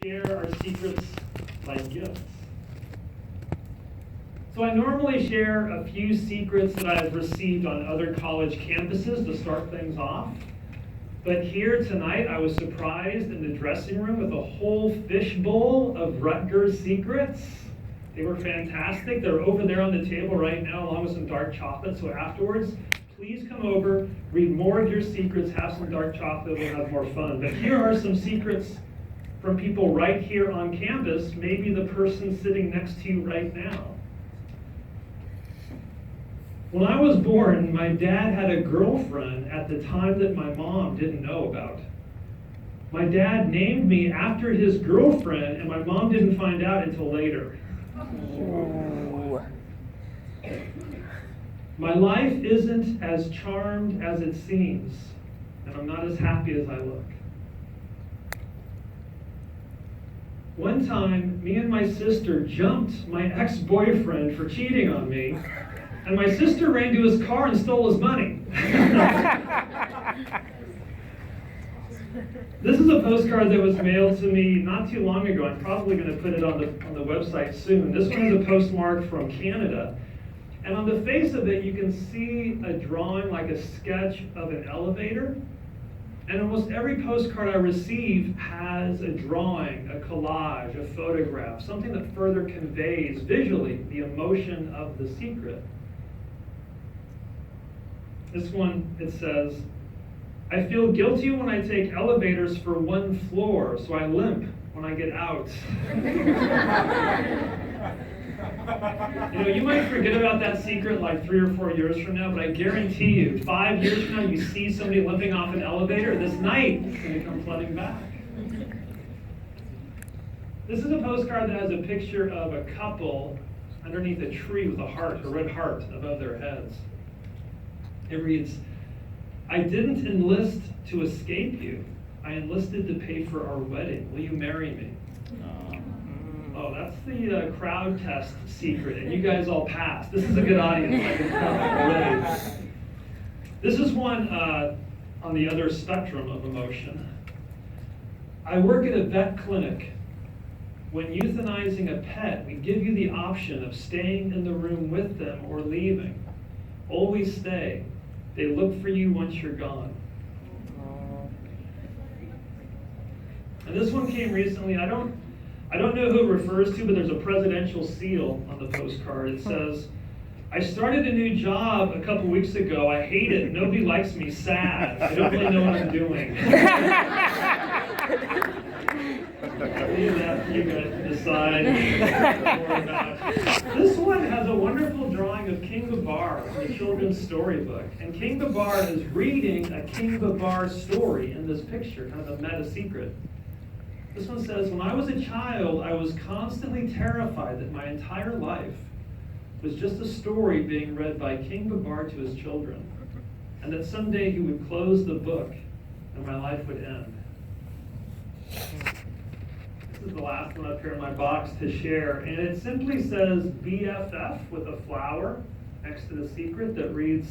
Share our secrets like gifts. So I normally share a few secrets that I've received on other college campuses to start things off. But here tonight, I was surprised in the dressing room with a whole fishbowl of Rutgers secrets. They were fantastic. They're over there on the table right now, along with some dark chocolate. So afterwards, please come over, read more of your secrets, have some dark chocolate, we'll have more fun. But here are some secrets from people right here on campus, maybe the person sitting next to you right now. When I was born, my dad had a girlfriend at the time that my mom didn't know about. My dad named me after his girlfriend, and my mom didn't find out until later. Oh. My life isn't as charmed as it seems, and I'm not as happy as I look. One time, me and my sister jumped my ex-boyfriend for cheating on me, and my sister ran to his car and stole his money. This is a postcard that was mailed to me not too long ago. I'm probably going to put it on the website soon. This one is a postmark from Canada. And on the face of it, you can see a drawing, like a sketch of an elevator. And almost every postcard I receive has a drawing, a collage, a photograph, something that further conveys visually the emotion of the secret. This one, it says, I feel guilty when I take elevators for one floor, so I limp when I get out. You might forget about that secret like 3 or 4 years from now, but I guarantee you, 5 years from now, you see somebody limping off an elevator, this night it's going to come flooding back. This is a postcard that has a picture of a couple underneath a tree with a heart, a red heart above their heads. It reads, I didn't enlist to escape you. I enlisted to pay for our wedding. Will you marry me? Oh, that's the crowd test secret, and you guys all passed. This is a good audience. I can tell already. This is one on the other spectrum of emotion. I work at a vet clinic. When euthanizing a pet, we give you the option of staying in the room with them or leaving. Always stay. They look for you once you're gone. And this one came recently. I don't know who it refers to, but there's a presidential seal on the postcard. It says, I started a new job a couple weeks ago. I hate it. Nobody likes me. Sad. I don't really know what I'm doing. Leave that for you guys to decide more about. This one has a wonderful drawing of King Babar from the children's storybook. And King Babar is reading a King Babar story in this picture, kind of a meta secret. This one says, when I was a child, I was constantly terrified that my entire life was just a story being read by King Babar to his children, and that someday he would close the book and my life would end. This is the last one up here in my box to share, and it simply says BFF with a flower next to the secret that reads,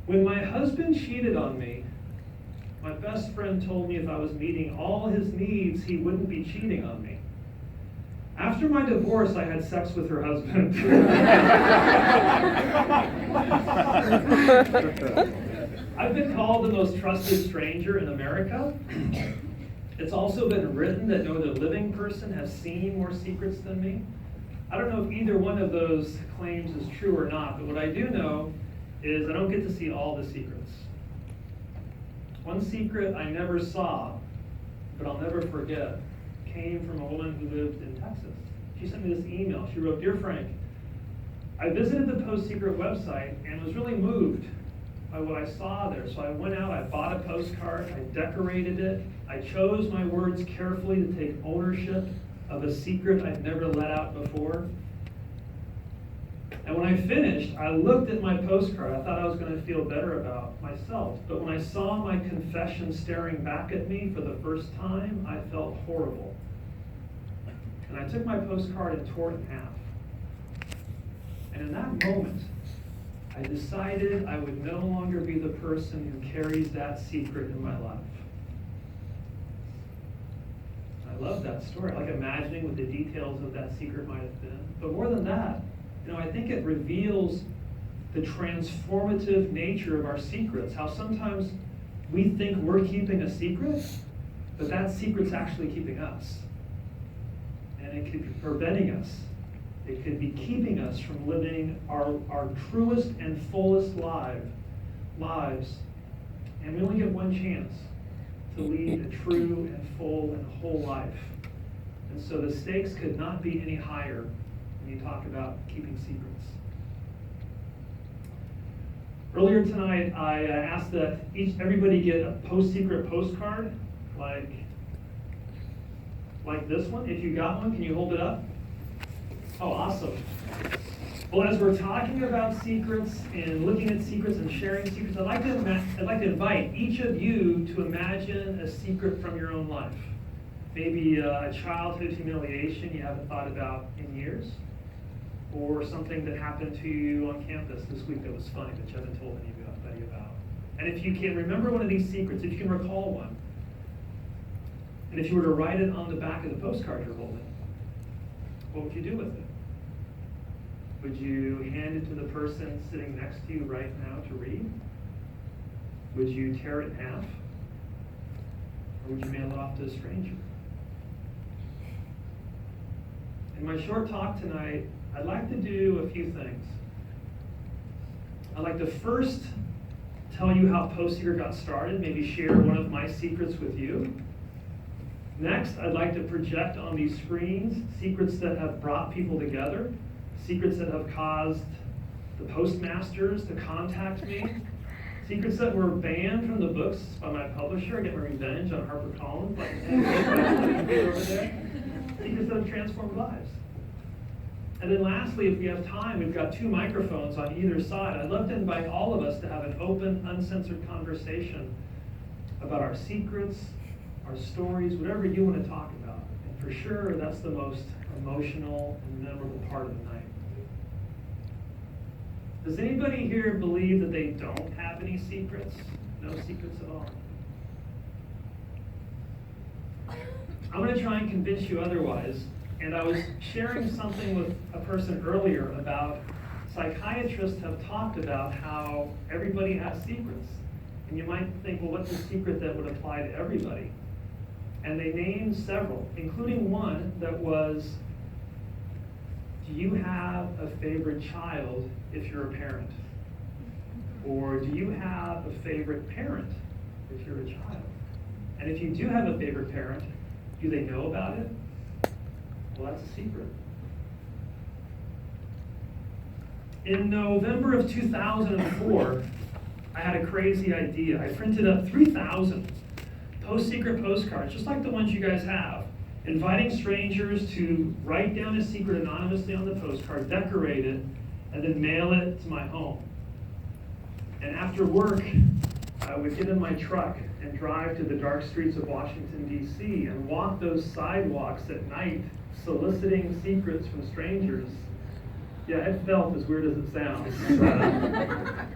when my husband cheated on me, my best friend told me if I was meeting all his needs, he wouldn't be cheating on me. After my divorce, I had sex with her husband. I've been called the most trusted stranger in America. It's also been written that no other living person has seen more secrets than me. I don't know if either one of those claims is true or not, but what I do know is I don't get to see all the secrets. One secret I never saw, but I'll never forget, came from a woman who lived in Texas. She sent me this email. She wrote, Dear Frank, I visited the PostSecret website and was really moved by what I saw there. So I went out, I bought a postcard, I decorated it, I chose my words carefully to take ownership of a secret I'd never let out before. And when I finished, I looked at my postcard. I thought I was going to feel better about myself. But when I saw my confession staring back at me for the first time, I felt horrible. And I took my postcard and tore it in half. And in that moment, I decided I would no longer be the person who carries that secret in my life. I I love that story. I like imagining what the details of that secret might have been. But more than that, I think it reveals the transformative nature of our secrets. How sometimes we think we're keeping a secret, but that secret's actually keeping us. And it could be preventing us. It could be keeping us from living our truest and fullest lives. And we only get one chance to lead a true and full and whole life. And so the stakes could not be any higher when you talk about keeping secrets. Earlier tonight, I asked that everybody get a PostSecret postcard, like this one. If you got one, can you hold it up? Oh, awesome. Well, as we're talking about secrets and looking at secrets and sharing secrets, I'd like to invite each of you to imagine a secret from your own life. Maybe a childhood humiliation you haven't thought about in years, or something that happened to you on campus this week that was funny that you haven't told anybody about. And if you can remember one of these secrets, if you can recall one, and if you were to write it on the back of the postcard you're holding, what would you do with it? Would you hand it to the person sitting next to you right now to read? Would you tear it in half? Or would you mail it off to a stranger? In my short talk tonight, I'd like to do a few things. I'd like to first tell you how PostSecret got started, maybe share one of my secrets with you. Next, I'd like to project on these screens secrets that have brought people together, secrets that have caused the postmasters to contact me, secrets that were banned from the books by my publisher. I get my revenge on HarperCollins, like over there. Secrets that have transformed lives. And then lastly, if we have time, we've got 2 microphones on either side. I'd love to invite all of us to have an open, uncensored conversation about our secrets, our stories, whatever you want to talk about. And for sure, that's the most emotional and memorable part of the night. Does anybody here believe that they don't have any secrets? No secrets at all? I'm going to try and convince you otherwise. And I was sharing something with a person earlier about psychiatrists have talked about how everybody has secrets. And you might think, well, what's a secret that would apply to everybody? And they named several, including one that was, do you have a favorite child if you're a parent? Or do you have a favorite parent if you're a child? And if you do have a favorite parent, do they know about it? Well, that's a secret. In November of 2004, I had a crazy idea. I printed up 3,000 PostSecret postcards, just like the ones you guys have, inviting strangers to write down a secret anonymously on the postcard, decorate it, and then mail it to my home. And after work, I would get in my truck and drive to the dark streets of Washington, D.C., and walk those sidewalks at night, soliciting secrets from strangers. Yeah, it felt as weird as it sounds.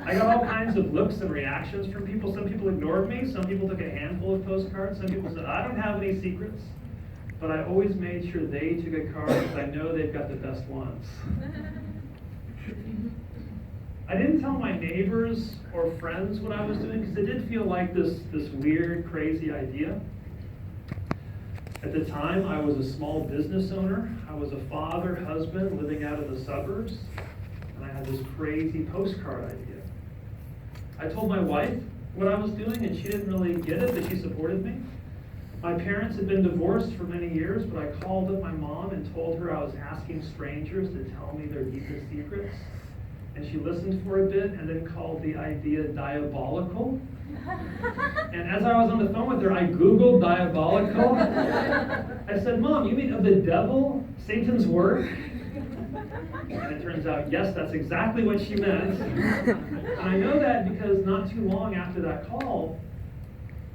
I got all kinds of looks and reactions from people. Some people ignored me. Some people took a handful of postcards. Some people said, I don't have any secrets. But I always made sure they took a card because I know they've got the best ones. I didn't tell my neighbors or friends what I was doing because it did feel like this weird, crazy idea. At the time, I was a small business owner. I was a father, husband, living out in the suburbs, and I had this crazy postcard idea. I told my wife what I was doing, and she didn't really get it, but she supported me. My parents had been divorced for many years, but I called up my mom and told her I was asking strangers to tell me their deepest secrets. And she listened for a bit and then called the idea diabolical. And as I was on the phone with her, I Googled diabolical. I said, Mom, you mean of the devil, Satan's work? And it turns out, yes, that's exactly what she meant. And I know that because not too long after that call,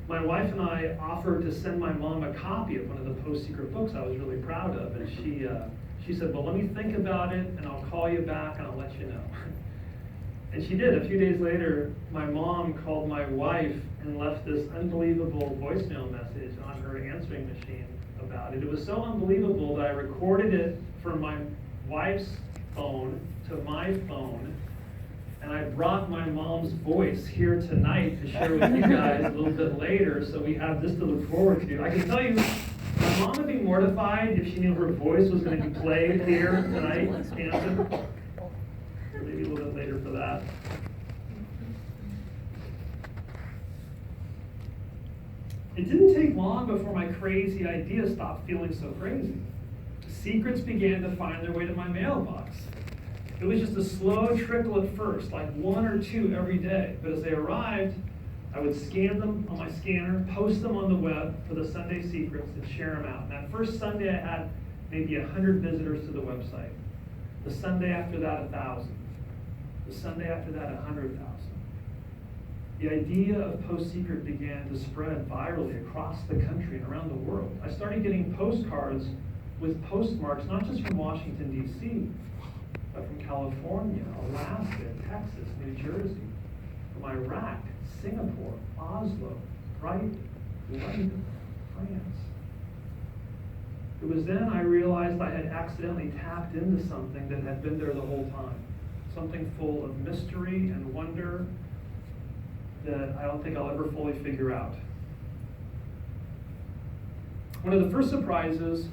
my wife and I offered to send my mom a copy of one of the PostSecret books I was really proud of. And she said, well, let me think about it, and I'll call you back, and I'll let you know. And she did. A few days later, my mom called my wife and left this unbelievable voicemail message on her answering machine about it. It was so unbelievable that I recorded it from my wife's phone to my phone, and I brought my mom's voice here tonight to share with you guys a little bit later, so we have this to look forward to. I can tell you, my mom would be mortified if she knew her voice was going to be played here tonight in Camden. Maybe a little bit later for that. It didn't take long before my crazy idea stopped feeling so crazy. Secrets began to find their way to my mailbox. It was just a slow trickle at first, like 1 or 2 every day. But as they arrived, I would scan them on my scanner, post them on the web for the Sunday secrets, and share them out. And that first Sunday, I had maybe 100 visitors to the website. The Sunday after that, 1,000. The Sunday after that, 100,000. The idea of PostSecret began to spread virally across the country and around the world. I started getting postcards with postmarks, not just from Washington, D.C., but from California, Alaska, Texas, New Jersey, from Iraq, Singapore, Oslo, Brighton, London, France. It was then I realized I had accidentally tapped into something that had been there the whole time. Something full of mystery and wonder that I don't think I'll ever fully figure out. One of the first surprises